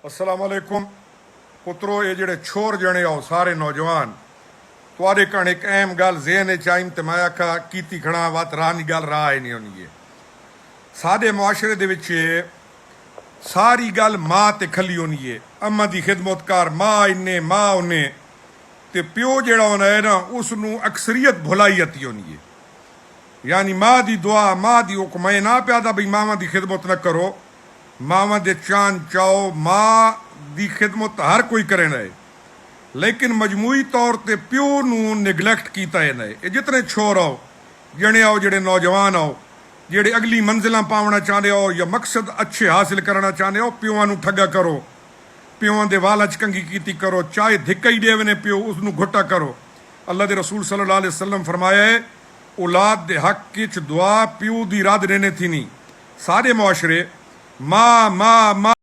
अस्सलाम वालेकुम पुत्रो, ये जेड़े छोर जने आओ सारे नौजवान तुआरे कण एक अहम गल ज़हन च आई ते मैं आखा कीती खड़ा वत राह गल राह ही नहीं होनी है। साडे मुआशरे दे विच सारी गल माँ ते खली होनी है। अम्मा दी खिदमतकार माँ इन्ने माँ उन्ने ते प्यो जेड़ा होना है ना उसनू अक्सरियत भुलाईयत ही होनी है। यानी माँ दी दुआ माँ दी हुक्म मैं ना प्यादा बई मावां दी खिदमत न करो, मावां दे चान चाओ, माँ दी खिदमत हर कोई करे ना है, लेकिन मजमूई तौर पर प्यो नू निगलैक्ट किया है। ये जितने छोर आओ जने आओ जेडे नौजवान आओ जेडे अगली मंजिल पावना चाहते हो या मकसद अच्छे हासिल करना चाहते हो, प्यों नू ठगा करो, प्यों दे वाल च कंगी कीती करो, चाहे धिक्का ही देवे ने प्यो उसनू घुट्टा करो। अल्लाह दे रसूल सल्लल्लाहु अलैहि वसल्लम फरमाया है औलाद दे हक किच दुआ प्यो दी रद रहने थी नहीं। सारे मुआशरे माँ माँ माँ